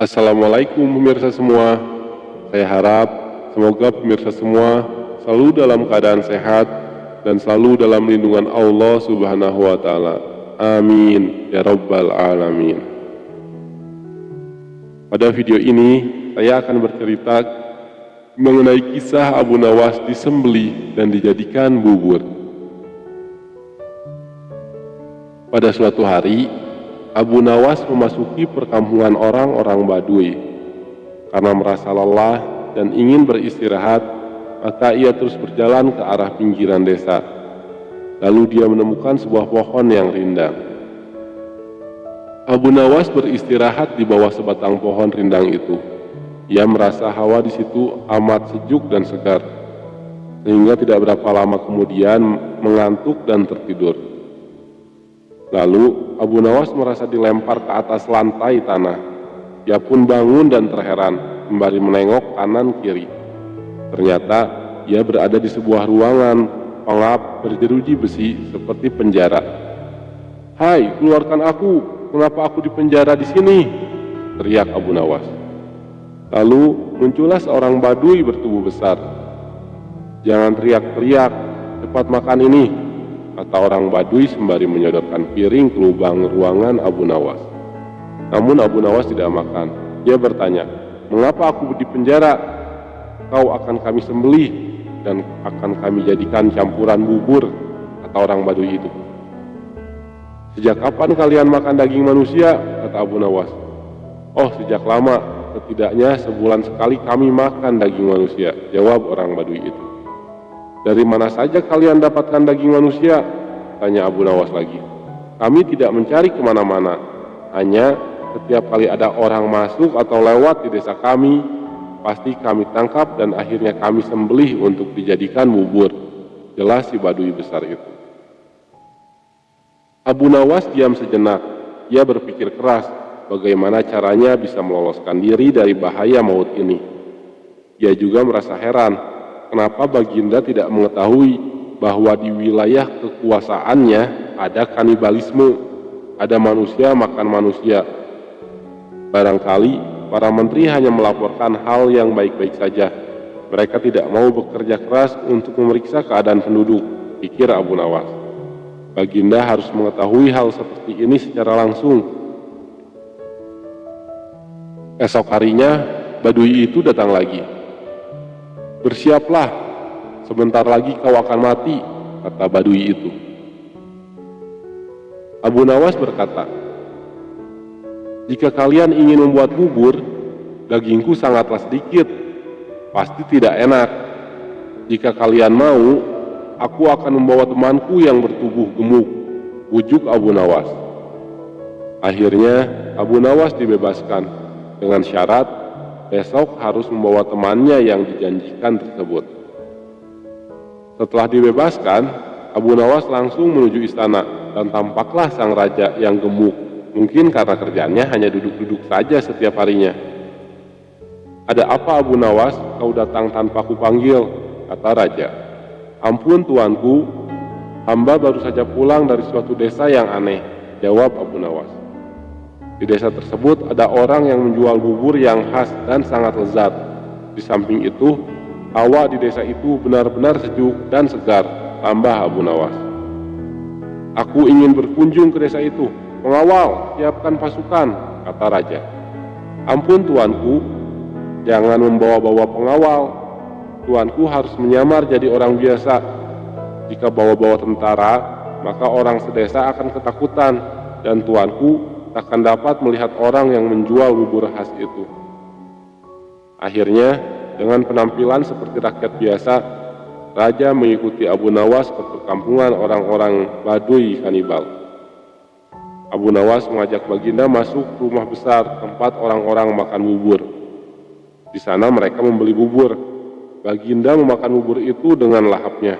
Assalamualaikum pemirsa semua. Saya harap semoga pemirsa semua selalu dalam keadaan sehat dan selalu dalam lindungan Allah Subhanahu wa taala. Amin ya rabbal alamin. Pada video ini saya akan bercerita mengenai kisah Abu Nawas disembelih dan dijadikan bubur. Pada suatu hari, Abu Nawas memasuki perkampungan orang-orang Baduy. Karena merasa lelah dan ingin beristirahat, maka ia terus berjalan ke arah pinggiran desa. Lalu dia menemukan sebuah pohon yang rindang. Abu Nawas beristirahat di bawah sebatang pohon rindang itu. Ia merasa hawa di situ amat sejuk dan segar, sehingga tidak berapa lama kemudian mengantuk dan tertidur. Lalu Abu Nawas merasa dilempar ke atas lantai tanah. Ia pun bangun dan terheran, sembari menengok kanan kiri. Ternyata ia berada di sebuah ruangan pengap berjeruji besi seperti penjara. "Hai, keluarkan aku! Kenapa aku dipenjara di sini?" teriak Abu Nawas. Lalu muncullah seorang Baduy bertubuh besar. "Jangan teriak-teriak, cepat makan ini," kata orang Baduy sembari menyodorkan piring ke lubang ruangan Abu Nawas. Namun Abu Nawas tidak makan. Dia bertanya, "Mengapa aku di penjara? Kau akan kami sembelih dan akan kami jadikan campuran bubur," kata orang Baduy itu. "Sejak kapan kalian makan daging manusia?" kata Abu Nawas. "Oh, sejak lama, setidaknya sebulan sekali kami makan daging manusia," jawab orang Baduy itu. "Dari mana saja kalian dapatkan daging manusia?" tanya Abu Nawas lagi. "Kami tidak mencari kemana-mana, hanya setiap kali ada orang masuk atau lewat di desa kami, pasti kami tangkap dan akhirnya kami sembelih untuk dijadikan bubur," jelas si Baduy besar itu. Abu Nawas diam sejenak. Ia berpikir keras bagaimana caranya bisa meloloskan diri dari bahaya maut ini. Ia juga merasa heran kenapa Baginda tidak mengetahui bahwa di wilayah kekuasaannya ada kanibalisme, ada manusia makan manusia. Barangkali para menteri hanya melaporkan hal yang baik-baik saja. Mereka tidak mau bekerja keras untuk memeriksa keadaan penduduk, pikir Abu Nawas. Baginda harus mengetahui hal seperti ini secara langsung. Esok harinya, Baduy itu datang lagi. "Bersiaplah, sebentar lagi kau akan mati," kata Baduy itu. Abu Nawas berkata, "Jika kalian ingin membuat bubur, dagingku sangatlah sedikit, pasti tidak enak. Jika kalian mau, aku akan membawa temanku yang bertubuh gemuk," ujuk Abu Nawas. Akhirnya Abu Nawas dibebaskan dengan syarat besok harus membawa temannya yang dijanjikan tersebut. Setelah dibebaskan, Abu Nawas langsung menuju istana dan tampaklah sang raja yang gemuk, mungkin karena kerjaannya hanya duduk-duduk saja setiap harinya. "Ada apa Abu Nawas, kau datang tanpa kupanggil?" kata raja. "Ampun tuanku, hamba baru saja pulang dari suatu desa yang aneh," jawab Abu Nawas. "Di desa tersebut ada orang yang menjual bubur yang khas dan sangat lezat. Di samping itu, hawa di desa itu benar-benar sejuk dan segar," tambah Abu Nawas. "Aku ingin berkunjung ke desa itu. Pengawal, siapkan pasukan," kata raja. "Ampun tuanku, jangan membawa-bawa pengawal. Tuanku harus menyamar jadi orang biasa. Jika bawa-bawa tentara, maka orang sedesa akan ketakutan dan tuanku akan dapat melihat orang yang menjual bubur khas itu." Akhirnya, dengan penampilan seperti rakyat biasa, raja mengikuti Abu Nawas ke perkampungan orang-orang Baduy kanibal. Abu Nawas mengajak Baginda masuk rumah besar tempat orang-orang makan bubur. Di sana mereka membeli bubur. Baginda memakan bubur itu dengan lahapnya.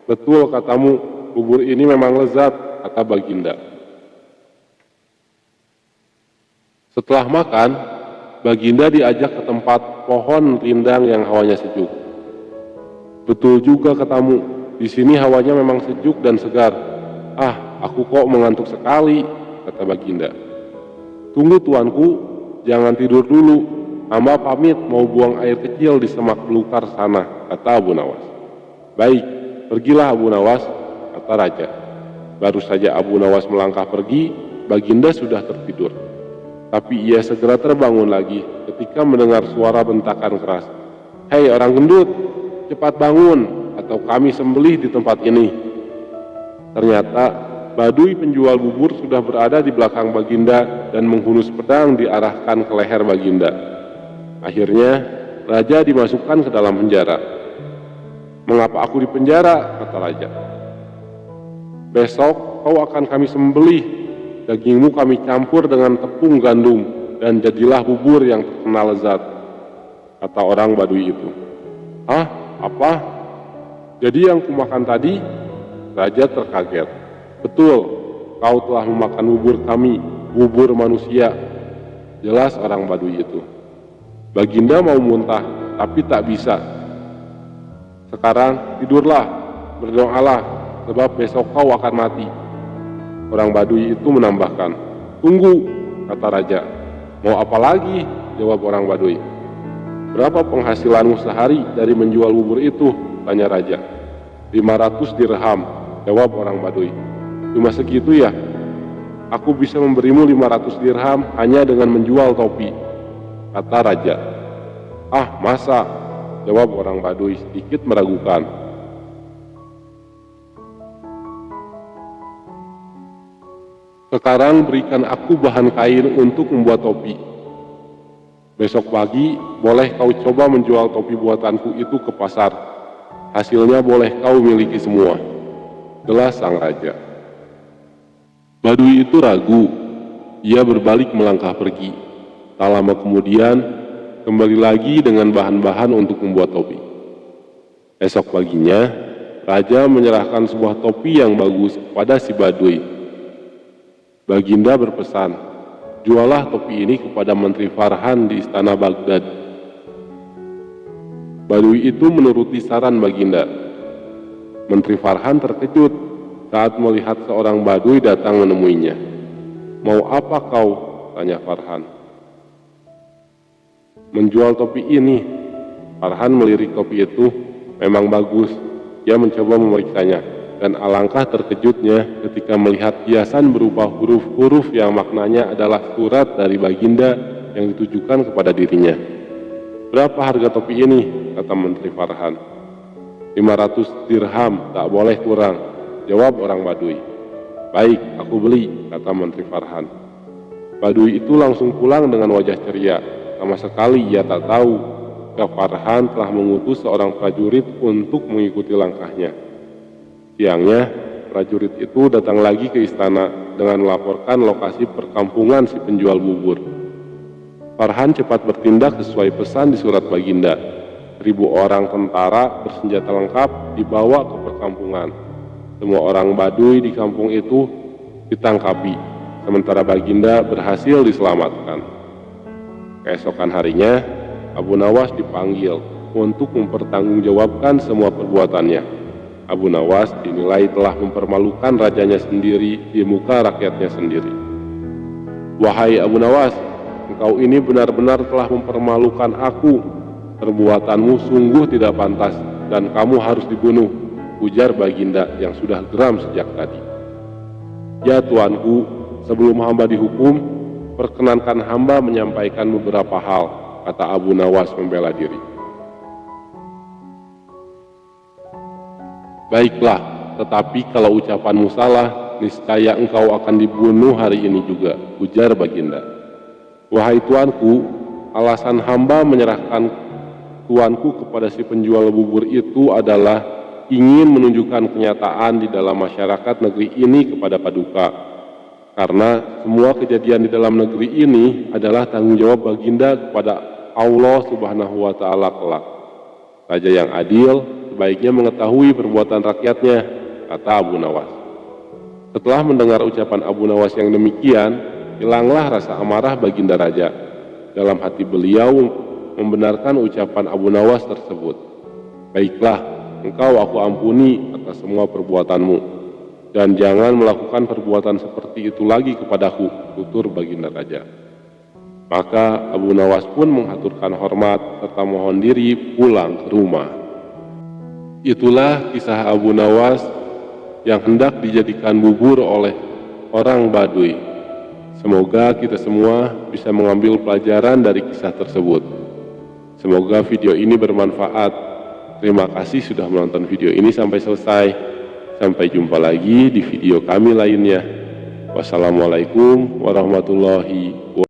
"Betul katamu, bubur ini memang lezat," kata Baginda. Setelah makan, Baginda diajak ke tempat pohon rindang yang hawanya sejuk. "Betul juga katamu, di sini hawanya memang sejuk dan segar. Ah, aku kok mengantuk sekali," kata Baginda. "Tunggu tuanku, jangan tidur dulu. Hamba pamit mau buang air kecil di semak belukar sana, kata Abu Nawas. Baik, pergilah Abu Nawas, kata raja. Baru saja Abu Nawas melangkah pergi, Baginda sudah tertidur. Tapi ia segera terbangun lagi ketika mendengar suara bentakan keras. Hei orang gendut, cepat bangun atau kami sembelih di tempat ini. Ternyata Baduy penjual bubur sudah berada di belakang Baginda dan menghunus pedang diarahkan ke leher Baginda. Akhirnya raja dimasukkan ke dalam penjara. Mengapa aku di penjara? Kata raja. Besok kau akan kami sembelih, dagingmu kami campur dengan tepung gandum dan jadilah bubur yang terkenal lezat, kata orang Baduy itu. Hah? Apa? Jadi yang kumakan tadi? Raja terkaget. Betul, kau telah memakan bubur kami, bubur manusia. Jelas orang Baduy itu. Baginda mau muntah, tapi tak bisa. Sekarang tidurlah, berdoalah, sebab besok kau akan mati. Orang Baduy itu menambahkan. Tunggu, kata raja. Mau apa lagi? Jawab orang Baduy. Berapa penghasilanmu sehari dari menjual bubur itu? Tanya raja. 500 dirham, jawab orang Baduy. Cuma segitu ya? Aku bisa memberimu 500 dirham hanya dengan menjual topi, kata raja. Ah, masa? Jawab orang Baduy sedikit meragukan. Sekarang berikan aku bahan kain untuk membuat topi. Besok pagi boleh kau coba menjual topi buatanku itu ke pasar. Hasilnya boleh kau miliki semua. Jelas sang raja. Baduy itu ragu. Ia berbalik melangkah pergi. Tak lama kemudian kembali lagi dengan bahan-bahan untuk membuat topi. Esok paginya raja menyerahkan sebuah topi yang bagus kepada si Baduy. Baginda berpesan, jualah topi ini kepada Menteri Farhan di istana Baghdad. Baduy itu menuruti saran Baginda. Menteri Farhan terkejut saat melihat seorang Baduy datang menemuinya. Mau apa kau? Tanya Farhan. Menjual topi ini. Farhan melirik topi itu. Memang bagus. Ia mencoba memeriksanya. Dan alangkah terkejutnya ketika melihat hiasan berupa huruf-huruf yang maknanya adalah surat dari Baginda yang ditujukan kepada dirinya. Berapa harga topi ini? Kata Menteri Farhan. 500 dirham, tak boleh kurang, jawab orang Baduy. Baik, aku beli, kata Menteri Farhan. Baduy itu langsung pulang dengan wajah ceria. Sama sekali ia tak tahu jika Farhan telah mengutus seorang prajurit untuk mengikuti langkahnya. Siangnya, prajurit itu datang lagi ke istana dengan melaporkan lokasi perkampungan si penjual bubur. Farhan cepat bertindak sesuai pesan di surat Baginda. 1000 orang tentara bersenjata lengkap dibawa ke perkampungan. Semua orang Baduy di kampung itu ditangkapi, sementara Baginda berhasil diselamatkan. Keesokan harinya, Abu Nawas dipanggil untuk mempertanggungjawabkan semua perbuatannya. Abu Nawas dinilai telah mempermalukan rajanya sendiri di muka rakyatnya sendiri. Wahai Abu Nawas, engkau ini benar-benar telah mempermalukan aku. Perbuatanmu sungguh tidak pantas dan kamu harus dibunuh, ujar Baginda yang sudah geram sejak tadi. Ya tuanku, sebelum hamba dihukum, perkenankan hamba menyampaikan beberapa hal, kata Abu Nawas membela diri. Baiklah, tetapi kalau ucapanmu salah, niscaya engkau akan dibunuh hari ini juga, ujar Baginda. Wahai tuanku, alasan hamba menyerahkan tuanku kepada si penjual bubur itu adalah ingin menunjukkan kenyataan di dalam masyarakat negeri ini kepada Paduka. Karena semua kejadian di dalam negeri ini adalah tanggung jawab Baginda kepada Allah Subhanahu wa Ta'ala kelak. Raja yang adil sebaiknya mengetahui perbuatan rakyatnya, kata Abu Nawas. Setelah mendengar ucapan Abu Nawas yang demikian, hilanglah rasa amarah Baginda Raja. Dalam hati beliau membenarkan ucapan Abu Nawas tersebut. Baiklah, engkau aku ampuni atas semua perbuatanmu, dan jangan melakukan perbuatan seperti itu lagi kepadaku, tutur Baginda Raja. Maka Abu Nawas pun mengaturkan hormat serta mohon diri pulang ke rumah. Itulah kisah Abu Nawas yang hendak dijadikan bubur oleh orang Baduy. Semoga kita semua bisa mengambil pelajaran dari kisah tersebut. Semoga video ini bermanfaat. Terima kasih sudah menonton video ini sampai selesai. Sampai jumpa lagi di video kami lainnya. Wassalamualaikum warahmatullahi wabarakatuh.